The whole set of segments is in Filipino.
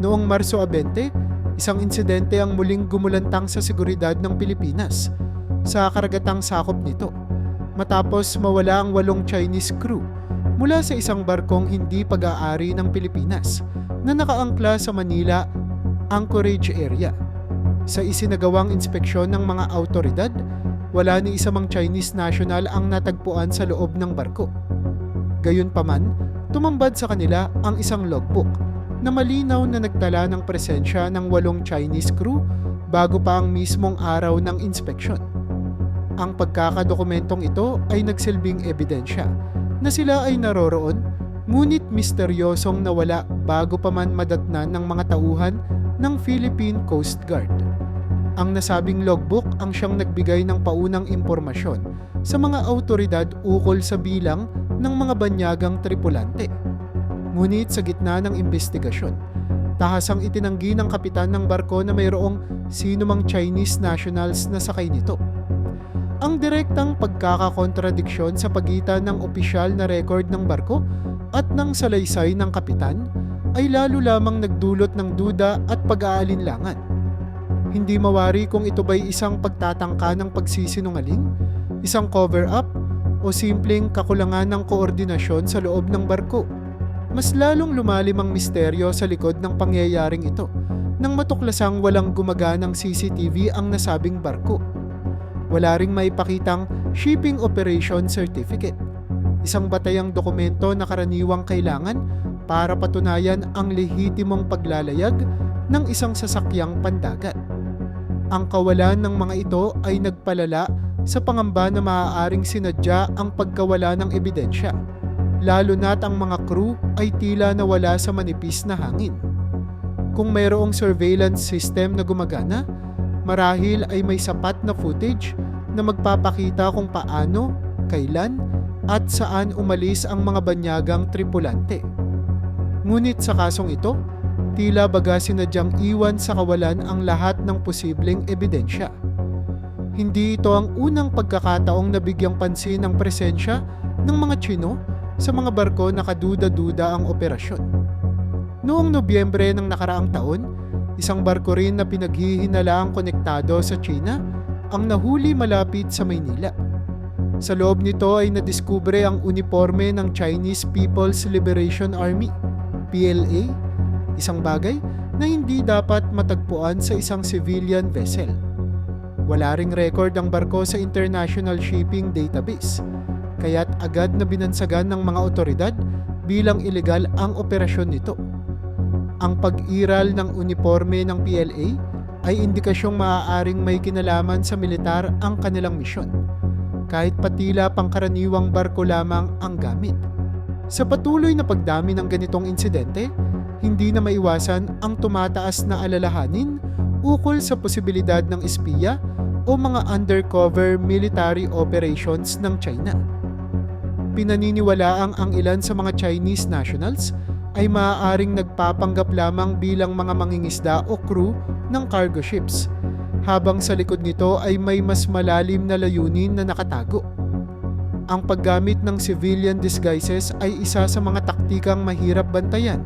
Noong Marso 20, isang insidente ang muling gumulantang sa seguridad ng Pilipinas sa karagatang sakop nito matapos mawala ang 8 Chinese crew mula sa isang barkong hindi pag-aari ng Pilipinas na nakaangkla sa Manila Anchorage area. Sa isinagawang inspeksyon ng mga autoridad, wala ni isa mang Chinese national ang natagpuan sa loob ng barko. Gayunpaman, tumambad sa kanila ang isang logbook na malinaw na nagtala ng presensya ng 8 Chinese crew bago pa ang mismong araw ng inspeksyon. Ang pagkakadokumentong ito ay nagsilbing ebidensya na sila ay naroroon, ngunit misteryosong nawala bago pa man madatnan ng mga tauhan ng Philippine Coast Guard. Ang nasabing logbook ang siyang nagbigay ng paunang impormasyon sa mga autoridad ukol sa bilang ng mga banyagang tripulante. Ngunit sa gitna ng investigasyon, tahasang itinanggi ng kapitan ng barko na mayroong sinumang Chinese nationals na sakay nito. Ang direktang pagkakakontradiksyon sa pagitan ng opisyal na record ng barko at ng salaysay ng kapitan ay lalo lamang nagdulot ng duda at pag-aalinlangan. Hindi mawari kung ito ba'y isang pagtatangka ng pagsisinungaling, isang cover-up, o simpleng kakulangan ng koordinasyon sa loob ng barko. Mas lalong lumalim ang misteryo sa likod ng pangyayaring ito nang matuklasang walang gumaganang CCTV ang nasabing barko. Wala ring maipakitang shipping operation certificate, isang batayang dokumento na karaniwang kailangan para patunayan ang lehitimong paglalayag ng isang sasakyang pandagat. Ang kawalan ng mga ito ay nagpalala sa pangamba na maaaring sinadya ang pagkawala ng ebidensya, lalo na't ang mga crew ay tila nawala sa manipis na hangin. Kung mayroong surveillance system na gumagana, marahil ay may sapat na footage na magpapakita kung paano, kailan, at saan umalis ang mga banyagang tripulante. Ngunit sa kasong ito, tila baga sinadyang iwan sa kawalan ang lahat ng posibleng ebidensya. Hindi ito ang unang pagkakataong nabigyang pansin ang presensya ng mga Tsino sa mga barko na kaduda-duda ang operasyon. Noong Nobyembre ng nakaraang taon, isang barko rin na pinaghihinalaang konektado sa China ang nahuli malapit sa Maynila. Sa loob nito ay nadiskubre ang uniforme ng Chinese People's Liberation Army, PLA, isang bagay na hindi dapat matagpuan sa isang civilian vessel. Wala ring record ang barko sa International Shipping Database, kaya't agad na binansagan ng mga otoridad bilang ilegal ang operasyon nito. Ang pag-iral ng uniforme ng PLA ay indikasyong maaaring may kinalaman sa militar ang kanilang misyon, kahit patila pangkaraniwang barko lamang ang gamit. Sa patuloy na pagdami ng ganitong insidente, hindi na maiwasan ang tumataas na alalahanin ukol sa posibilidad ng espiya o mga undercover military operations ng China. Pinaniniwalaang ang ilan sa mga Chinese nationals ay maaaring nagpapanggap lamang bilang mga mangingisda o crew ng cargo ships, habang sa likod nito ay may mas malalim na layunin na nakatago. Ang paggamit ng civilian disguises ay isa sa mga taktikang mahirap bantayan,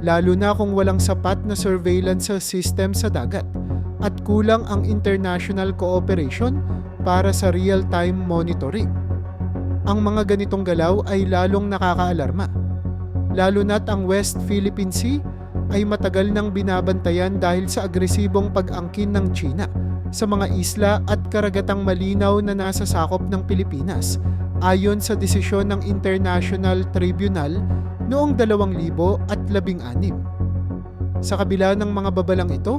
lalo na kung walang sapat na surveillance system sa dagat at kulang ang international cooperation para sa real-time monitoring. Ang mga ganitong galaw ay lalong nakakaalarma, lalo na't ang West Philippine Sea ay matagal nang binabantayan dahil sa agresibong pag-angkin ng China sa mga isla at karagatang malinaw na nasa sakop ng Pilipinas ayon sa desisyon ng International Tribunal noong 2016. Sa kabila ng mga babalang ito,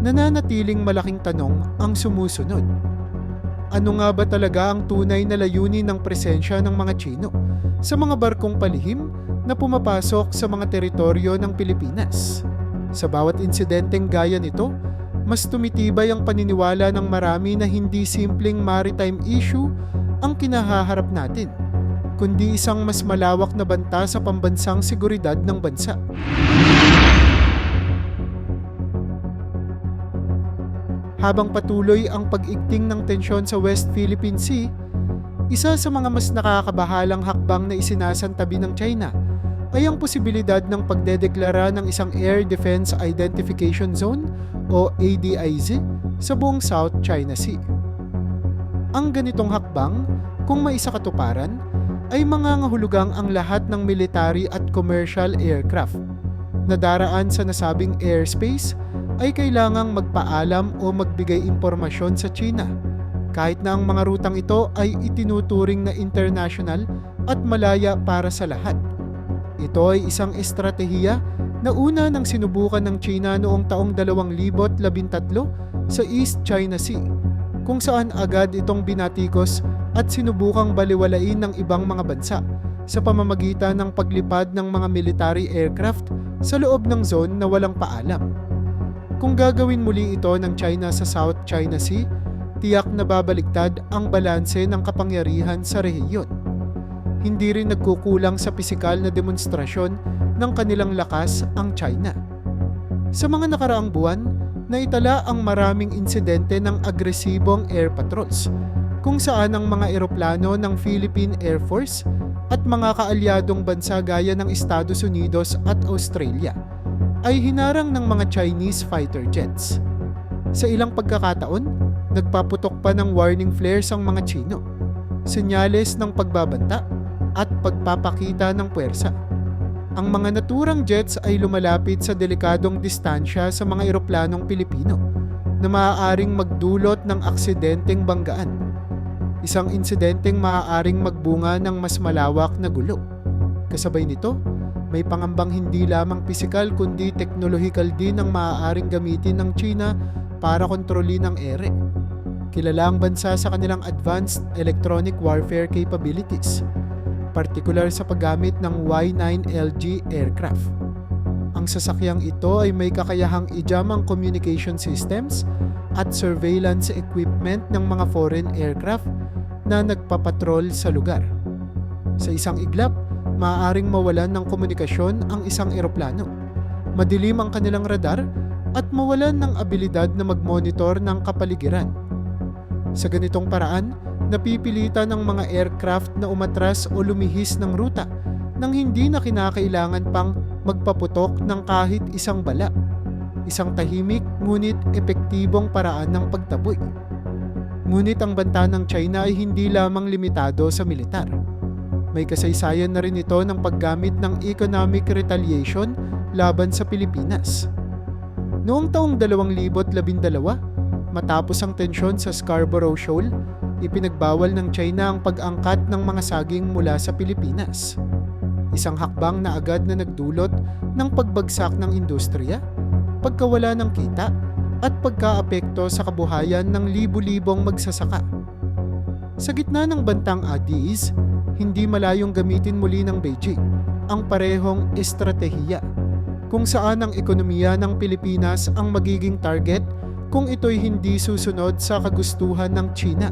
nananatiling malaking tanong ang sumusunod. Ano nga ba talaga ang tunay na layunin ng presensya ng mga Tsino sa mga barkong palihim na pumapasok sa mga teritoryo ng Pilipinas? Sa bawat insidenteng gaya nito, mas tumitibay ang paniniwala ng marami na hindi simpleng maritime issue ang kinahaharap natin, kundi isang mas malawak na banta sa pambansang seguridad ng bansa. Habang patuloy ang pag-igting ng tensyon sa West Philippine Sea, isa sa mga mas nakakabahalang hakbang na isinasantabi ng China ay ang posibilidad ng pagdedeklara ng isang Air Defense Identification Zone o ADIZ sa buong South China Sea. Ang ganitong hakbang, kung maisakatuparan, ay mangangahulugang ang lahat ng military at commercial aircraft na daraan sa nasabing airspace ay kailangang magpaalam o magbigay impormasyon sa China, kahit na ang mga rutang ito ay itinuturing na international at malaya para sa lahat. Ito ay isang estratehiya na una nang sinubukan ng China noong taong 2013 sa East China Sea, kung saan agad itong binatikos at sinubukang baliwalain ng ibang mga bansa sa pamamagitan ng paglipad ng mga military aircraft sa loob ng zone na walang paalam. Kung gagawin muli ito ng China sa South China Sea, tiyak na babaligtad ang balanse ng kapangyarihan sa rehiyon. Hindi rin nagkukulang sa pisikal na demonstrasyon ng kanilang lakas ang China. Sa mga nakaraang buwan, naitala ang maraming insidente ng agresibong air patrols, kung saan ang mga eroplano ng Philippine Air Force at mga kaalyadong bansa gaya ng Estados Unidos at Australia ay hinarang ng mga Chinese fighter jets. Sa ilang pagkakataon, nagpaputok pa ng warning flares ang mga Chino, senyales ng pagbabanta at pagpapakita ng puwersa. Ang mga naturang jets ay lumalapit sa delikadong distansya sa mga eroplanong Pilipino na maaaring magdulot ng aksidenteng banggaan. Isang insidenteng maaaring magbunga ng mas malawak na gulo. Kasabay nito, may pangambang hindi lamang pisikal kundi teknolohikal din ang maaaring gamitin ng China para kontrolin ang ere. Kilala ang bansa sa kanilang advanced electronic warfare capabilities, partikular sa paggamit ng Y-9LG aircraft. Ang sasakyang ito ay may kakayahang ijam ang communication systems at surveillance equipment ng mga foreign aircraft na nagpapatrol sa lugar. Sa isang iglap, maaaring mawalan ng komunikasyon ang isang eroplano, madilim ang kanilang radar at mawalan ng abilidad na mag-monitor ng kapaligiran. Sa ganitong paraan, napipilitan ng mga aircraft na umatras o lumihis ng ruta nang hindi na kinakailangan pang magpaputok ng kahit isang bala. Isang tahimik ngunit epektibong paraan ng pagtaboy. Ngunit ang banta ng China ay hindi lamang limitado sa militar. May kasaysayan na rin ito ng paggamit ng economic retaliation laban sa Pilipinas. Noong taong 2012, matapos ang tensyon sa Scarborough Shoal, ipinagbawal ng China ang pag-angkat ng mga saging mula sa Pilipinas. Isang hakbang na agad na nagdulot ng pagbagsak ng industriya, pagkawala ng kita, at pagkaapekto sa kabuhayan ng libu-libong magsasaka. Sa gitna ng bantang ADIZ, hindi malayong gamitin muli ng Beijing ang parehong estratehiya, kung saan ang ekonomiya ng Pilipinas ang magiging target kung ito'y hindi susunod sa kagustuhan ng China.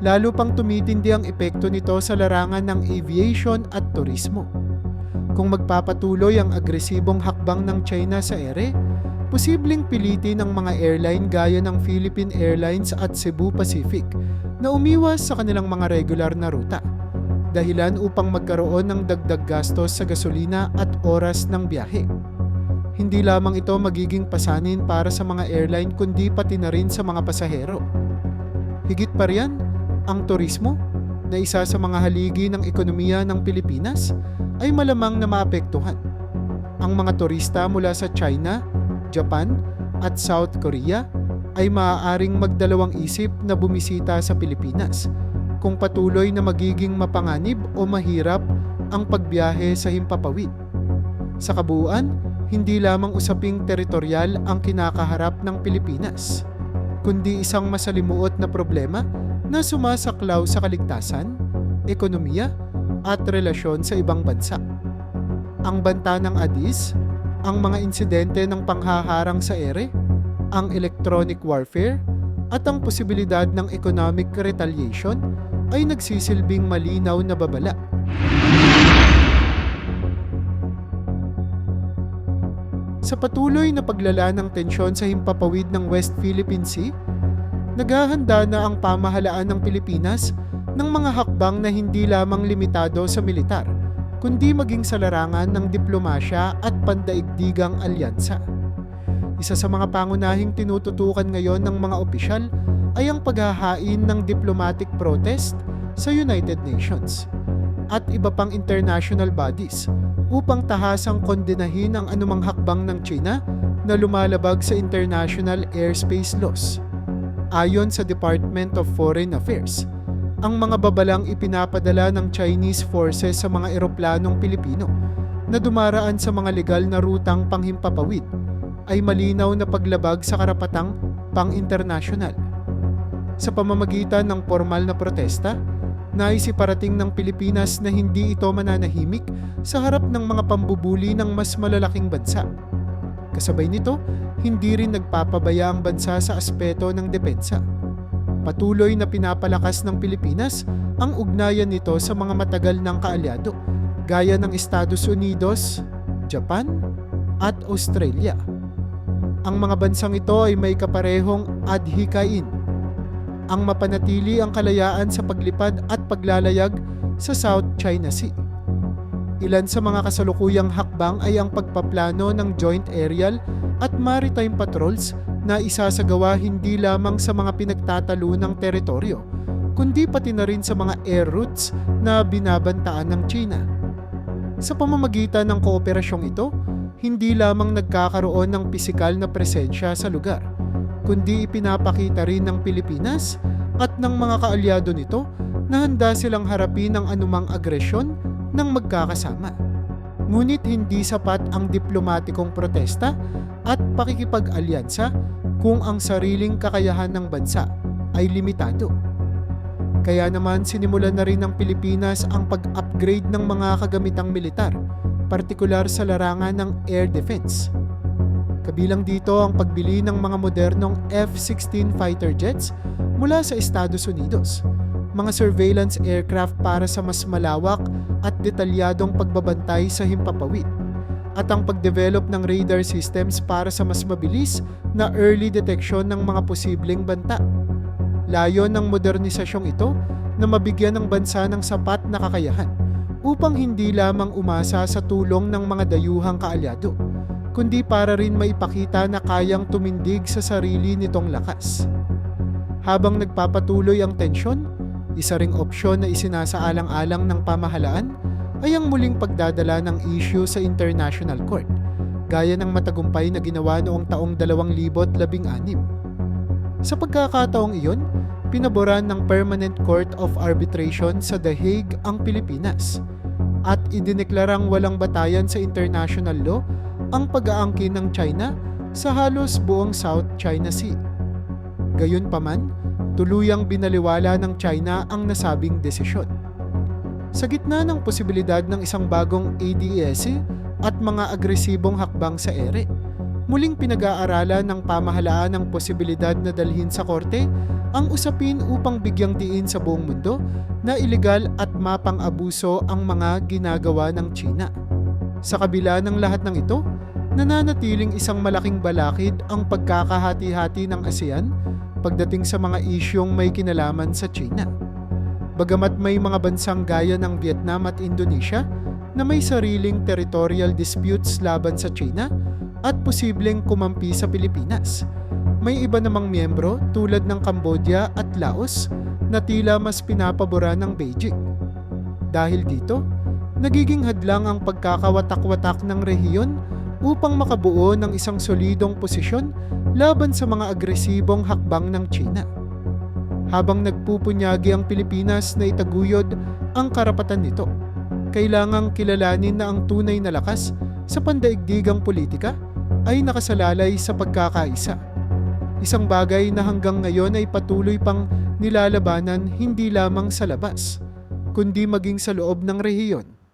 Lalo pang tumitindi ang epekto nito sa larangan ng aviation at turismo. Kung magpapatuloy ang agresibong hakbang ng China sa ere, posibleng pilitin ng mga airline gaya ng Philippine Airlines at Cebu Pacific na umiwas sa kanilang mga regular na ruta, dahilan upang magkaroon ng dagdag gastos sa gasolina at oras ng biyahe. Hindi lamang ito magiging pasanin para sa mga airline kundi pati na rin sa mga pasahero. Higit pa riyan, ang turismo, na isa sa mga haligi ng ekonomiya ng Pilipinas, ay malamang na maapektuhan. Ang mga turista mula sa China, Japan at South Korea ay maaaring magdalawang isip na bumisita sa Pilipinas kung patuloy na magiging mapanganib o mahirap ang pagbiyahe sa himpapawid. Sa kabuuan, hindi lamang usaping teritorial ang kinakaharap ng Pilipinas, kundi isang masalimuot na problema na sumasaklaw sa kaligtasan, ekonomiya at relasyon sa ibang bansa. Ang banta ng ADIZ, ang mga insidente ng panghaharang sa ere, ang electronic warfare, at ang posibilidad ng economic retaliation ay nagsisilbing malinaw na babala. Sa patuloy na paglala ng tensyon sa himpapawid ng West Philippine Sea, naghahanda na ang pamahalaan ng Pilipinas ng mga hakbang na hindi lamang limitado sa militar, kundi maging sa larangan ng diplomasya at pandaigdigang alyansa. Isa sa mga pangunahing tinututukan ngayon ng mga opisyal ay ang paghahain ng diplomatic protest sa United Nations at iba pang international bodies upang tahasang kondenahin ang anumang hakbang ng China na lumalabag sa international airspace laws. Ayon sa Department of Foreign Affairs, ang mga babalang ipinapadala ng Chinese forces sa mga eroplanong Pilipino na dumaraan sa mga legal na rutang panghimpapawid ay malinaw na paglabag sa karapatang pang-internasyonal. Sa pamamagitan ng formal na protesta, nais iparating ng Pilipinas na hindi ito mananahimik sa harap ng mga pambubuli ng mas malalaking bansa. Kasabay nito, hindi rin nagpapabaya ang bansa sa aspeto ng depensa. Patuloy na pinapalakas ng Pilipinas ang ugnayan nito sa mga matagal ng kaalyado gaya ng Estados Unidos, Japan at Australia. Ang mga bansang ito ay may kaparehong adhikain ang mapanatili ang kalayaan sa paglipad at paglalayag sa South China Sea. Ilan sa mga kasalukuyang hakbang ay ang pagpaplano ng joint aerial at maritime patrols na isasagawa hindi lamang sa mga pinagtatalunang teritoryo, kundi pati na rin sa mga air routes na binabantaan ng China. Sa pamamagitan ng kooperasyong ito, hindi lamang nagkakaroon ng pisikal na presensya sa lugar, kundi ipinapakita rin ng Pilipinas at ng mga kaalyado nito na handa silang harapin ang anumang agresyon ng magkakasama. Ngunit hindi sapat ang diplomatikong protesta at pakikipag-alyansa kung ang sariling kakayahan ng bansa ay limitado. Kaya naman sinimulan na rin ng Pilipinas ang pag-upgrade ng mga kagamitang militar, partikular sa larangan ng air defense. Kabilang dito ang pagbili ng mga modernong F-16 fighter jets mula sa Estados Unidos, mga surveillance aircraft para sa mas malawak at detalyadong pagbabantay sa himpapawid, at ang pagdevelop ng radar systems para sa mas mabilis na early detection ng mga posibleng banta. Layon ng modernisasyong ito na mabigyan ng bansa ng sapat na kakayahan upang hindi lamang umasa sa tulong ng mga dayuhang kaalyado, kundi para rin maipakita na kayang tumindig sa sarili nitong lakas. Habang nagpapatuloy ang tensyon, isa ring opsyon na isinasaalang-alang ng pamahalaan ay ang muling pagdadala ng issue sa International Court, gaya ng matagumpay na ginawa noong taong 2016. Sa pagkakataong iyon, pinaboran ng Permanent Court of Arbitration sa The Hague ang Pilipinas at idineklarang walang batayan sa international law ang pag-aangkin ng China sa halos buong South China Sea. Gayunpaman, tuluyang binaliwala ng China ang nasabing desisyon. Sa gitna ng posibilidad ng isang bagong ADS at mga agresibong hakbang sa ere, muling pinag-aaralan ng pamahalaan ang posibilidad na dalhin sa korte ang usapin upang bigyang diin sa buong mundo na ilegal at mapang-abuso ang mga ginagawa ng China. Sa kabila ng lahat ng ito, nananatiling isang malaking balakid ang pagkakahati-hati ng ASEAN pagdating sa mga isyong may kinalaman sa China. Bagamat may mga bansang gaya ng Vietnam at Indonesia na may sariling territorial disputes laban sa China at posibleng kumampi sa Pilipinas, may iba namang miyembro tulad ng Cambodia at Laos na tila mas pinapabora ng Beijing. Dahil dito, nagiging hadlang ang pagkakawatak-watak ng rehiyon upang makabuo ng isang solidong posisyon laban sa mga agresibong hakbang ng China. Habang nagpupunyagi ang Pilipinas na itaguyod ang karapatan nito, kailangang kilalanin na ang tunay na lakas sa pandaigdigang politika ay nakasalalay sa pagkakaisa. Isang bagay na hanggang ngayon ay patuloy pang nilalabanan hindi lamang sa labas, kundi maging sa loob ng rehiyon.